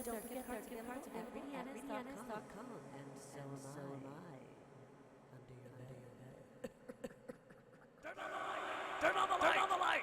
Don't forget cards at ritayanez.com. And so am I. Turn on the light! Turn on the light!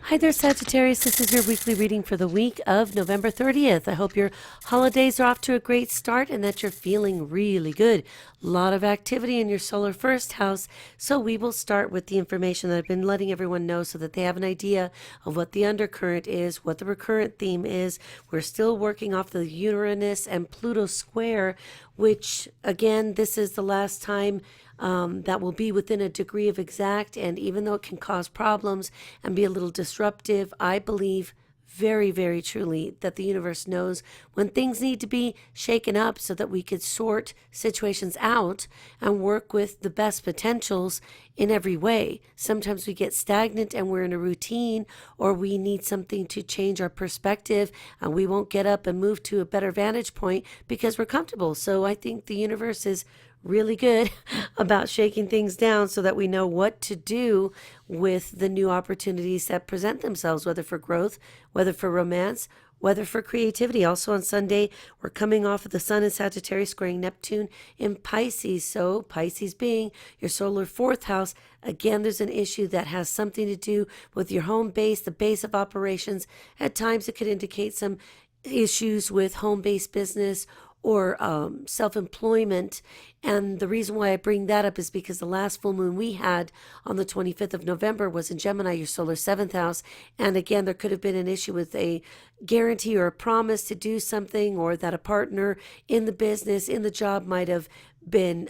Hi there, Sagittarius. This is your weekly reading for the week of November 30th. I hope your holidays are off to a great start and that you're feeling really good. A lot of activity in your solar first house. So we will start with the information that I've been letting everyone know so that they have an idea of what the undercurrent is, what the recurrent theme is. We're still working off the Uranus and Pluto square, which, again, this is the last time that will be within a degree of exact, and even though it can cause problems and be a little disruptive, I believe very, very truly that the universe knows when things need to be shaken up so that we could sort situations out and work with the best potentials in every way. Sometimes we get stagnant and we're in a routine, or we need something to change our perspective and we won't get up and move to a better vantage point because we're comfortable. So I think the universe is really good about shaking things down so that we know what to do with the new opportunities that present themselves, whether for growth, whether for romance, whether for creativity. Also on Sunday, we're coming off of the Sun in Sagittarius squaring Neptune in Pisces. So Pisces being your solar fourth house, again, there's an issue that has something to do with your home base, the base of operations. At times, it could indicate some issues with home-based business or self-employment. And the reason why I bring that up is because the last full moon we had on the 25th of November was in Gemini, your solar seventh house. And again, there could have been an issue with a guarantee or a promise to do something, or that a partner in the business, in the job might have been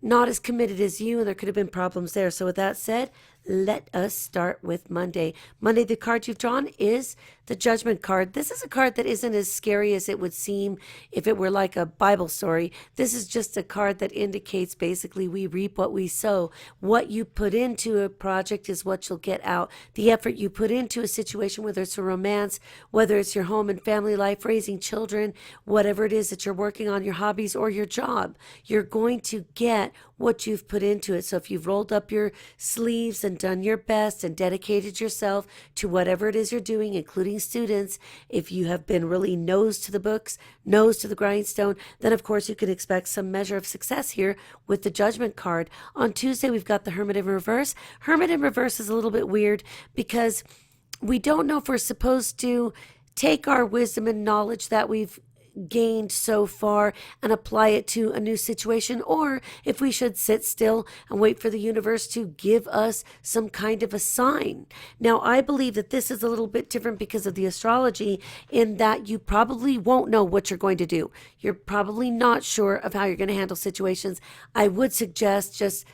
not as committed as you, and there could have been problems there. So with that said, let us start with Monday. Monday, the card you've drawn is the Judgment card. This is a card that isn't as scary as it would seem if it were like a Bible story. This is just a card that indicates basically we reap what we sow. What you put into a project is what you'll get out. The effort you put into a situation, whether it's a romance, whether it's your home and family life, raising children, whatever it is that you're working on, your hobbies or your job, you're going to get what you've put into it. So if you've rolled up your sleeves and done your best and dedicated yourself to whatever it is you're doing, including students, if you have been really nose to the books, nose to the grindstone, then of course you can expect some measure of success here with the Judgment card. On Tuesday, we've got the Hermit in reverse. Hermit in reverse is a little bit weird because we don't know if we're supposed to take our wisdom and knowledge that we've gained so far and apply it to a new situation, or if we should sit still and wait for the universe to give us some kind of a sign. Now, I believe that this is a little bit different because of the astrology, in that you probably won't know what you're going to do. You're probably not sure of how you're going to handle situations. I would suggest just,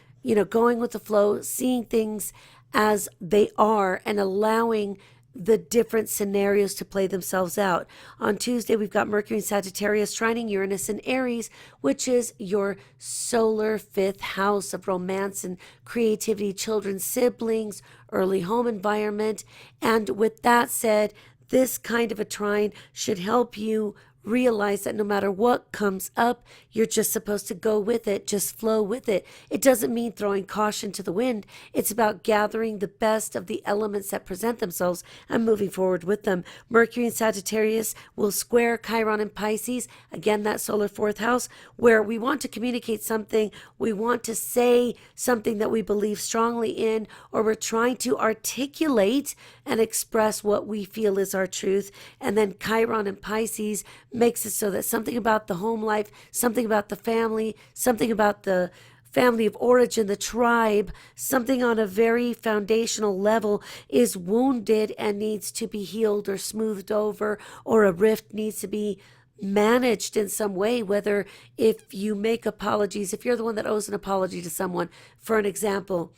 going with the flow, seeing things as they are and allowing the different scenarios to play themselves out. On Tuesday, we've got Mercury in Sagittarius trining Uranus in Aries, which is your solar fifth house of romance and creativity, children, siblings, early home environment. And with that said, this kind of a trine should help you realize that no matter what comes up, you're just supposed to go with it, just flow with it. It doesn't mean throwing caution to the wind. It's about gathering the best of the elements that present themselves and moving forward with them. Mercury in Sagittarius will square Chiron in Pisces, again, that solar fourth house, where we want to communicate something, we want to say something that we believe strongly in, or we're trying to articulate and express what we feel is our truth. And then Chiron in Pisces makes it so that something about the home life, something about the family, something about the family of origin, the tribe, something on a very foundational level is wounded and needs to be healed or smoothed over, or a rift needs to be managed in some way, whether if you make apologies, if you're the one that owes an apology to someone, for an example,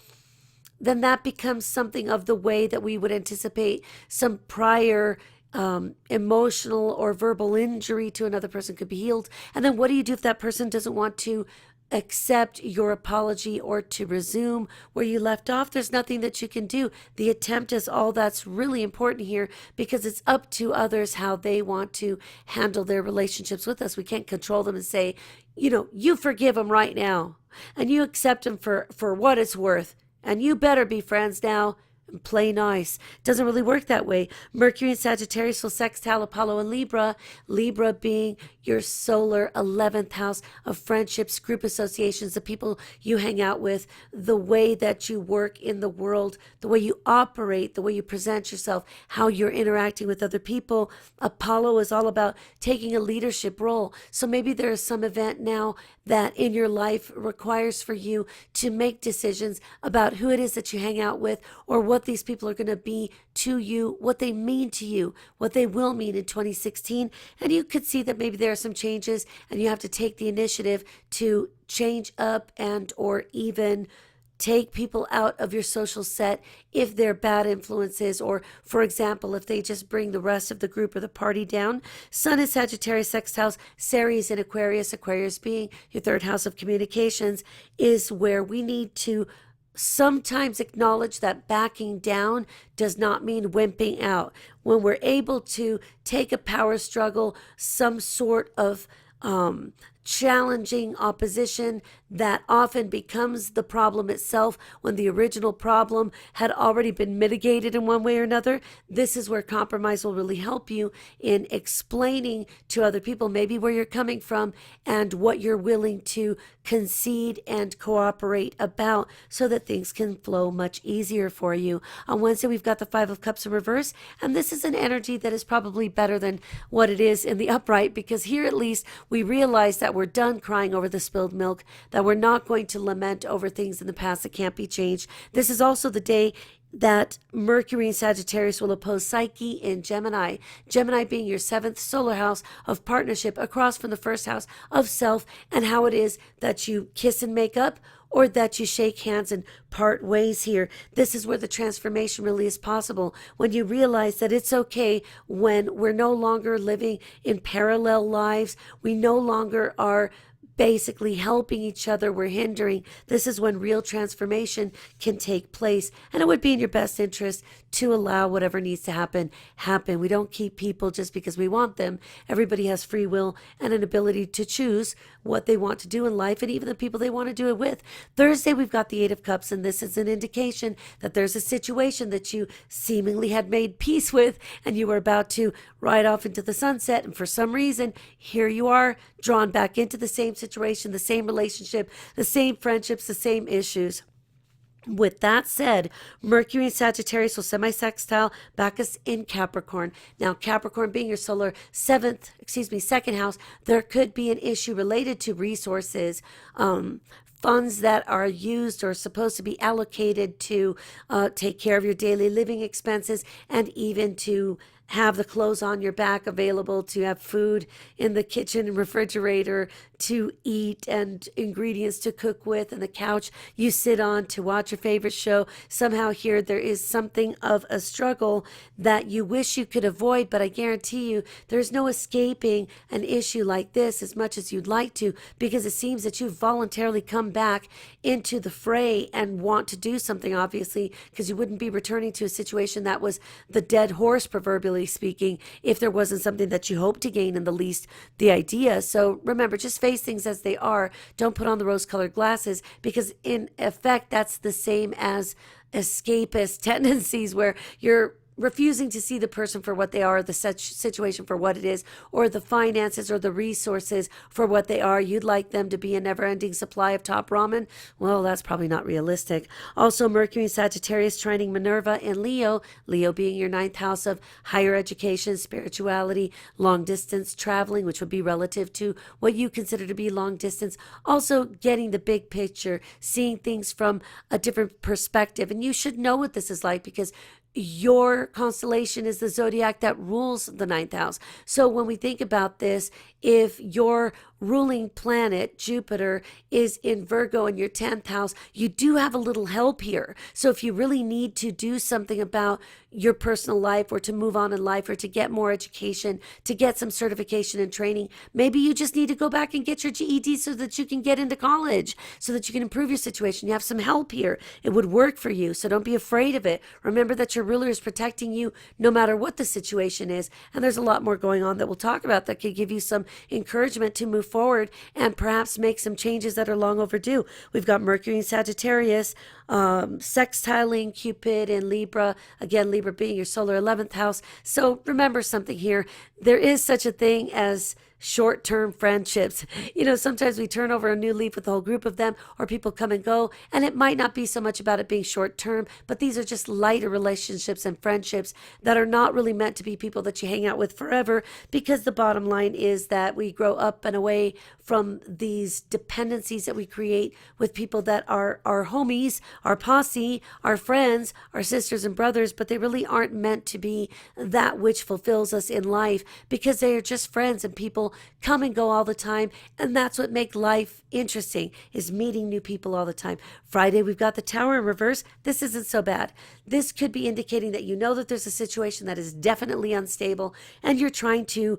then that becomes something of the way that we would anticipate some prior emotional or verbal injury to another person could be healed. And then what do you do if that person doesn't want to accept your apology or to resume where you left off, there's nothing that you can do. The attempt is all that's really important here, because it's up to others how they want to handle their relationships with us. We can't control them and say, you forgive them right now and you accept them for what it's worth, and you better be friends now and play nice. Doesn't really work that way. Mercury and Sagittarius will sextile Apollo and Libra. Libra being your solar 11th house of friendships, group associations, the people you hang out with, the way that you work in the world, the way you operate, the way you present yourself, how you're interacting with other people. Apollo is all about taking a leadership role. So maybe there is some event now that in your life requires for you to make decisions about who it is that you hang out with, or what these people are going to be to you, what they mean to you, what they will mean in 2016. And you could see that maybe there are some changes and you have to take the initiative to change up and or even take people out of your social set if they're bad influences, or, for example, if they just bring the rest of the group or the party down. Sun in Sagittarius sextiles Ceres in Aquarius. Aquarius being your third house of communications is where we need to sometimes acknowledge that backing down does not mean wimping out. When we're able to take a power struggle, some sort of challenging opposition that often becomes the problem itself when the original problem had already been mitigated in one way or another. This is where compromise will really help you in explaining to other people maybe where you're coming from and what you're willing to concede and cooperate about, so that things can flow much easier for you. On Wednesday, we've got the Five of Cups in reverse, and this is an energy that is probably better than what it is in the upright, because here at least we realize that we're done crying over the spilled milk, that we're not going to lament over things in the past that can't be changed. This is also the day that Mercury and Sagittarius will oppose Psyche in Gemini. Gemini being your seventh solar house of partnership, across from the first house of self, and how it is that you kiss and make up, or that you shake hands and part ways here. This is where the transformation really is possible, when you realize that it's okay when we're no longer living in parallel lives. We no longer are basically helping each other, we're hindering. This is when real transformation can take place, and it would be in your best interest to allow whatever needs to happen. We don't keep people just because we want them. Everybody has free will and an ability to choose what they want to do in life, and even the people they want to do it with. Thursday, we've got the Eight of Cups, and this is an indication that there's a situation that you seemingly had made peace with, and you were about to ride off into the sunset, and for some reason, here you are, drawn back into the same situation, the same relationship, the same friendships, the same issues. With that said, Mercury and Sagittarius will semi-sextile Bacchus in Capricorn. Now, Capricorn being your solar second house, there could be an issue related to resources, funds that are used or supposed to be allocated to take care of your daily living expenses, and even to have the clothes on your back available, to have food in the kitchen and refrigerator to eat, and ingredients to cook with, and the couch you sit on to watch your favorite show. Somehow here there is something of a struggle that you wish you could avoid, but I guarantee you there's no escaping an issue like this as much as you'd like to, because it seems that you've voluntarily come back into the fray and want to do something, obviously, because you wouldn't be returning to a situation that was the dead horse, proverbially speaking, if there wasn't something that you hope to gain in the least the idea. So remember, just face things as they are. Don't put on the rose-colored glasses, because in effect that's the same as escapist tendencies, where you're refusing to see the person for what they are, the situation for what it is, or the finances or the resources for what they are. You'd like them to be a never-ending supply of top ramen. Well, that's probably not realistic. Also, Mercury and Sagittarius trining Minerva in Leo. Leo being your ninth house of higher education, spirituality, long distance traveling, which would be relative to what you consider to be long distance. Also, getting the big picture, seeing things from a different perspective. And you should know what this is like, because your constellation is the zodiac that rules the ninth house. So when we think about this, if your ruling planet, Jupiter, is in Virgo in your 10th house, you do have a little help here. So if you really need to do something about your personal life or to move on in life or to get more education, to get some certification and training, maybe you just need to go back and get your GED so that you can get into college, so that you can improve your situation. You have some help here. It would work for you. So don't be afraid of it. Remember that your ruler is protecting you no matter what the situation is. And there's a lot more going on that we'll talk about that could give you some encouragement to move forward and perhaps make some changes that are long overdue. We've got Mercury in Sagittarius, sextiling Cupid in Libra, again, Libra being your solar 11th house. So remember something here. There is such a thing as short-term friendships. Sometimes we turn over a new leaf with a whole group of them, or people come and go, and it might not be so much about it being short-term, but these are just lighter relationships and friendships that are not really meant to be people that you hang out with forever, because the bottom line is that we grow up and away from these dependencies that we create with people that are our homies, our posse, our friends, our sisters and brothers, but they really aren't meant to be that which fulfills us in life, because they are just friends, and people come and go all the time, and that's what makes life interesting, is meeting new people all the time. Friday, we've got the Tower in reverse. This isn't so bad. This could be indicating that you know that there's a situation that is definitely unstable, and you're trying to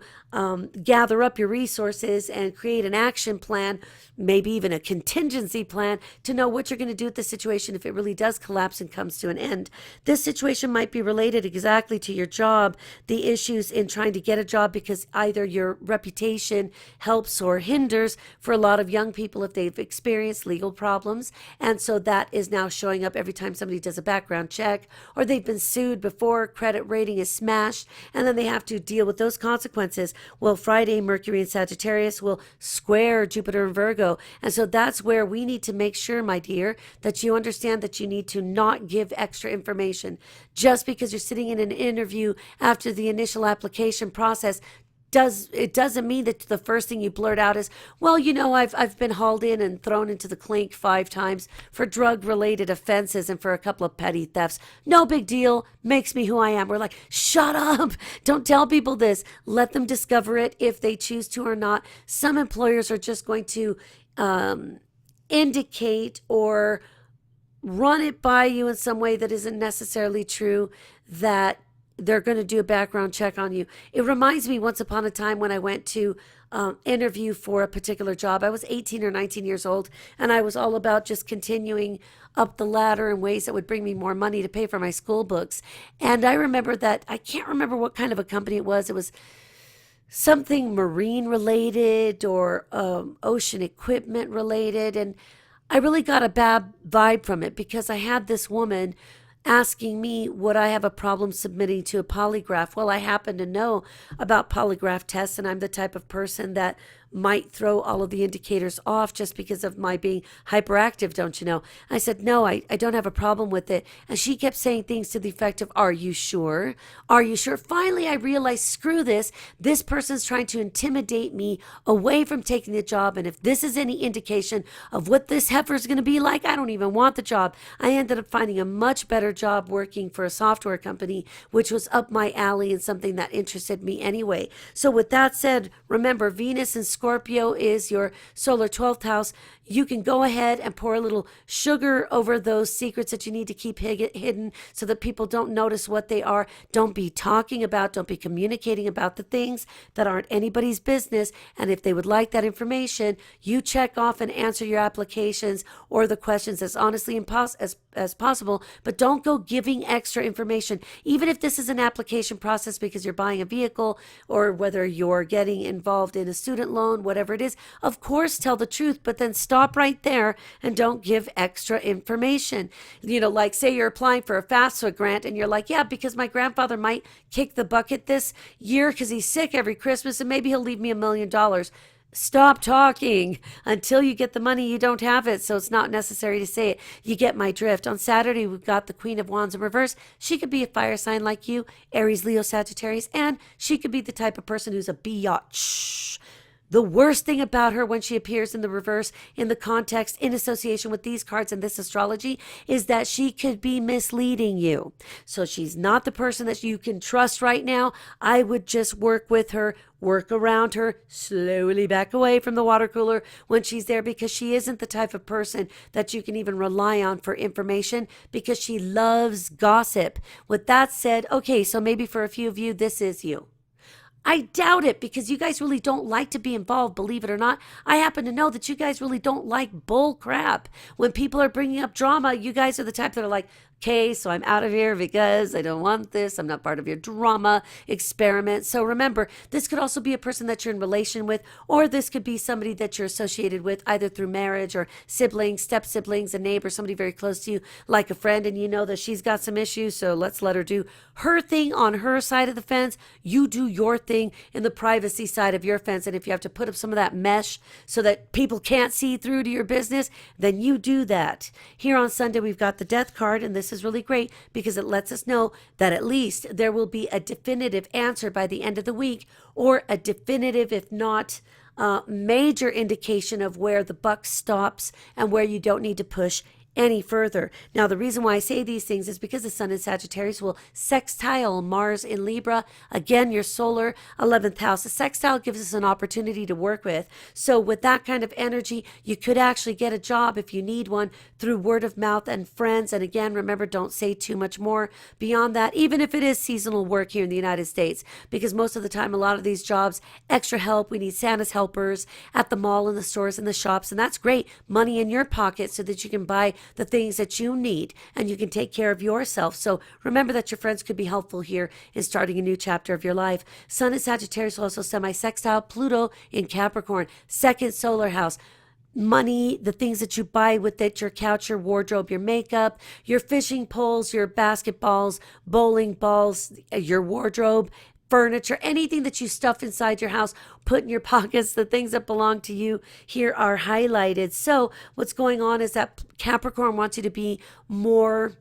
gather up your resources and create an action plan, maybe even a contingency plan, to know what you're going to do with the situation if it really does collapse and comes to an end. This situation might be related exactly to your job, the issues in trying to get a job, because either your reputation helps or hinders for a lot of young people if they've experienced legal problems. And so that is now showing up every time somebody does a background check, or they've been sued before, credit rating is smashed, and then they have to deal with those consequences. Well, Friday, Mercury in Sagittarius will square Jupiter and Virgo. And so that's where we need to make sure, my dear, that you understand that you need to not give extra information. Just because you're sitting in an interview after the initial application process, it doesn't mean that the first thing you blurt out is, well, I've been hauled in and thrown into the clink 5 times for drug-related offenses and for a couple of petty thefts. No big deal. Makes me who I am. We're like, shut up. Don't tell people this. Let them discover it if they choose to or not. Some employers are just going to indicate or run it by you in some way that isn't necessarily true, that they're going to do a background check on you. It reminds me, once upon a time when I went to interview for a particular job. I was 18 or 19 years old, and I was all about just continuing up the ladder in ways that would bring me more money to pay for my school books. And I remember that, I can't remember what kind of a company it was. It was something marine related or ocean equipment related. And I really got a bad vibe from it, because I had this woman asking me, would I have a problem submitting to a polygraph? Well, I happen to know about polygraph tests, and I'm the type of person that might throw all of the indicators off just because of my being hyperactive, don't you know? I said, no, I don't have a problem with it. And she kept saying things to the effect of, are you sure? Are you sure? Finally, I realized, screw this. This person's trying to intimidate me away from taking the job. And if this is any indication of what this heifer is going to be like, I don't even want the job. I ended up finding a much better job working for a software company, which was up my alley and something that interested me anyway. So with that said, remember, Venus and Scorpio is your solar 12th house. You can go ahead and pour a little sugar over those secrets that you need to keep hidden so that people don't notice what they are. Don't be talking about, don't be communicating about the things that aren't anybody's business. And if they would like that information, you check off and answer your applications or the questions as honestly as possible, but don't go giving extra information. Even if this is an application process because you're buying a vehicle, or whether you're getting involved in a student loan, whatever it is, of course, tell the truth, but then stop right there and don't give extra information. Like say you're applying for a FAFSA grant and you're like, yeah, because my grandfather might kick the bucket this year because he's sick every Christmas and maybe he'll leave me $1 million. Stop talking until you get the money. You don't have it, so it's not necessary to say it. You get my drift. On Saturday, we've got the Queen of Wands in reverse. She could be a fire sign like you, Aries, Leo, Sagittarius, and she could be the type of person who's a biatch. The worst thing about her when she appears in the reverse, in the context, in association with these cards and this astrology, is that she could be misleading you. So she's not the person that you can trust right now. I would just work with her, work around her, slowly back away from the water cooler when she's there, because she isn't the type of person that you can even rely on for information, because she loves gossip. With that said, okay, so maybe for a few of you, this is you. I doubt it, because you guys really don't like to be involved, believe it or not. I happen to know that you guys really don't like bull crap. When people are bringing up drama, you guys are the type that are like, okay, so I'm out of here because I don't want this. I'm not part of your drama experiment. So remember, this could also be a person that you're in relation with, or this could be somebody that you're associated with either through marriage or siblings, step siblings, a neighbor, somebody very close to you, like a friend, and you know that she's got some issues, so let's let her do her thing on her side of the fence. You do your thing in the privacy side of your fence, and if you have to put up some of that mesh so that people can't see through to your business, then you do that. Here on Sunday, we've got the Death card, and this is really great because it lets us know that at least there will be a definitive answer by the end of the week, or a definitive, if not major indication of where the buck stops and where you don't need to push any further. Now, the reason why I say these things is because the sun in Sagittarius will sextile Mars in Libra. Again, your solar 11th house. The sextile gives us an opportunity to work with. So with that kind of energy, you could actually get a job if you need one through word of mouth and friends. And again, remember, don't say too much more beyond that, even if it is seasonal work here in the United States, because most of the time, a lot of these jobs, extra help, we need Santa's helpers at the mall and the stores and the shops. And that's great. Money in your pocket so that you can buy the things that you need and you can take care of yourself. So remember that your friends could be helpful here in starting a new chapter of your life. Sun in Sagittarius also semi-sextile Pluto in Capricorn, second solar house. Money, the things that you buy with it, your couch, your wardrobe, your makeup, your fishing poles, your basketballs, bowling balls, your wardrobe, furniture, anything that you stuff inside your house, put in your pockets, the things that belong to you here are highlighted. So what's going on is that Capricorn wants you to be more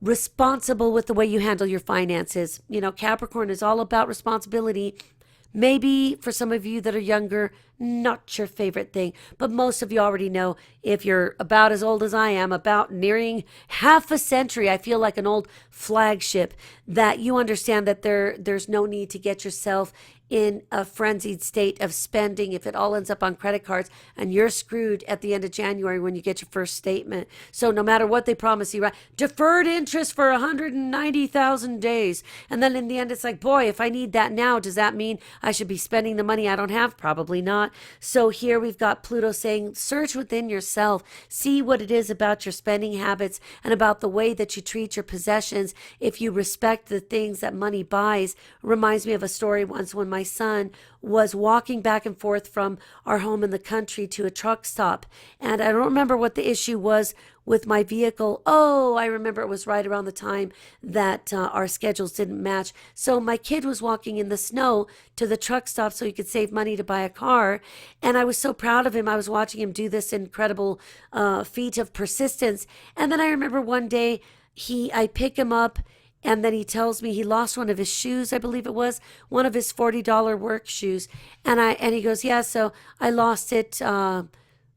responsible with the way you handle your finances. You know, Capricorn is all about responsibility. Maybe for some of you that are younger, not your favorite thing, but most of you already know, if you're about as old as I am, about nearing half a century, I feel like an old flagship, that you understand that there's no need to get yourself in a frenzied state of spending if it all ends up on credit cards and you're screwed at the end of January when you get your first statement. So no matter what they promise you, right? Deferred interest for 190,000 days. And then in the end, it's like, boy, if I need that now, does that mean I should be spending the money I don't have? Probably not. So here we've got Pluto saying, search within yourself, see what it is about your spending habits and about the way that you treat your possessions. If you respect the things that money buys. Reminds me of a story once when my son was walking back and forth from our home in the country to a truck stop. And I don't remember what the issue was with my vehicle. Oh, I remember it was right around the time that our schedules didn't match. So my kid was walking in the snow to the truck stop so he could save money to buy a car. And I was so proud of him. I was watching him do this incredible feat of persistence. And then I remember one day I pick him up, and then he tells me he lost one of his shoes, I believe it was, one of his $40 work shoes. And he goes, yeah, so I lost it.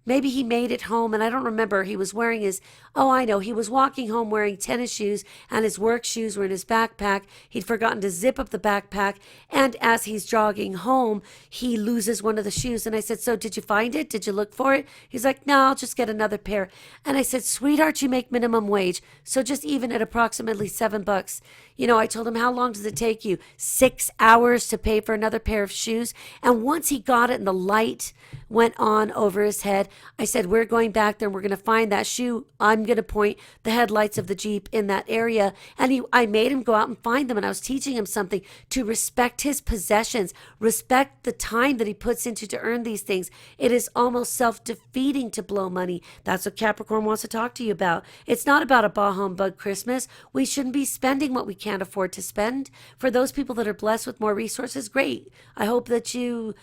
Maybe he made it home, and I don't remember. He was wearing I know, he was walking home wearing tennis shoes, and his work shoes were in his backpack. He'd forgotten to zip up the backpack, and as he's jogging home, he loses one of the shoes. And I said, so did you find it? Did you look for it? He's like, no, I'll just get another pair. And I said, sweetheart, you make minimum wage, so just even at approximately $7. I told him, how long does it take you? 6 hours to pay for another pair of shoes? And once he got it and the light went on over his head, I said, we're going back there and we're going to find that shoe. I'm going to point the headlights of the Jeep in that area. And I made him go out and find them. And I was teaching him something, to respect his possessions, respect the time that he puts into to earn these things. It is almost self-defeating to blow money. That's what Capricorn wants to talk to you about. It's not about a bah humbug Christmas. We shouldn't be spending what we can't afford to spend. For those people that are blessed with more resources, great. I hope that you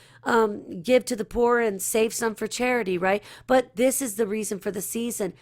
give to the poor and save some for charity, right? But this is the reason for the season.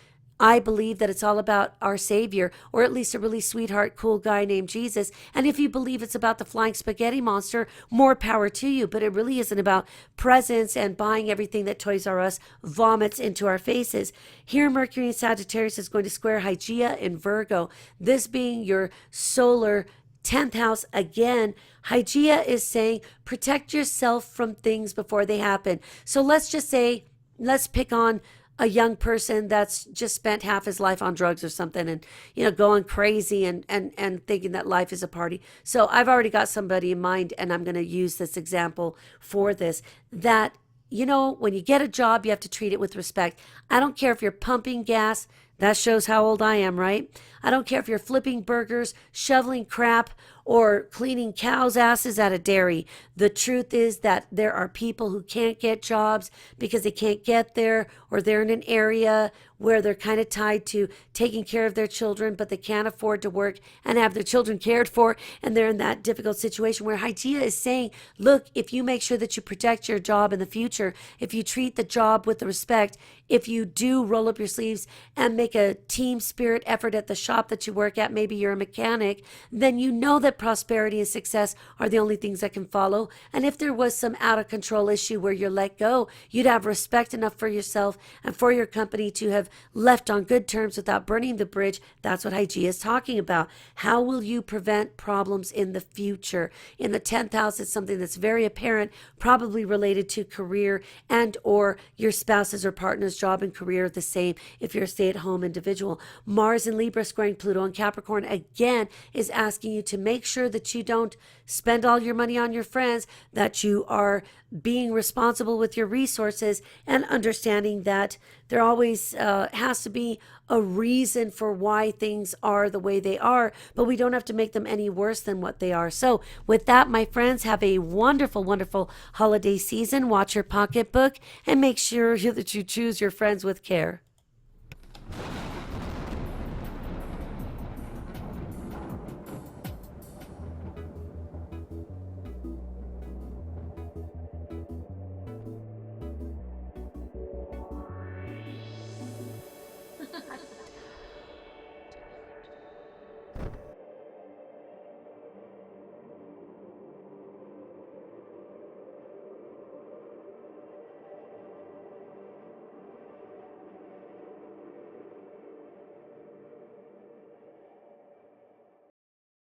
I believe that it's all about our Savior, or at least a really sweetheart, cool guy named Jesus. And if you believe it's about the flying spaghetti monster, more power to you. But it really isn't about presents and buying everything that Toys R Us vomits into our faces. Here, Mercury in Sagittarius is going to square Hygeia in Virgo, this being your solar 10th house again. Hygeia is saying protect yourself from things before they happen. So let's just say, let's pick on a young person that's just spent half his life on drugs or something, and going crazy and thinking that life is a party. So I've already got somebody in mind, and I'm going to use this example for this, that when you get a job, you have to treat it with respect. I don't care if you're pumping gas. That shows how old I am, right? I don't care if you're flipping burgers, shoveling crap, or cleaning cows' asses at a dairy. The truth is that there are people who can't get jobs because they can't get there, or they're in an area where they're kind of tied to taking care of their children, but they can't afford to work and have their children cared for, and they're in that difficult situation where Hygeia is saying, look, if you make sure that you protect your job in the future, if you treat the job with respect, if you do roll up your sleeves and make a team spirit effort at the shop that you work at, maybe you're a mechanic, then you know that prosperity and success are the only things that can follow. And if there was some out of control issue where you're let go, you'd have respect enough for yourself and for your company to have left on good terms without burning the bridge. That's what Hygeia is talking about. How will you prevent problems in the future? In the 10th house, it's something that's very apparent, probably related to career and or your spouse's or partner's job and career, the same if you're a stay-at-home individual. Mars in Libra squaring Pluto and Capricorn again is asking you to make sure that you don't spend all your money on your friends, that you are being responsible with your resources, and understanding that there always has to be a reason for why things are the way they are, but we don't have to make them any worse than what they are. So with that, my friends, have a wonderful, wonderful holiday season. Watch your pocketbook and make sure that you choose your friends with care.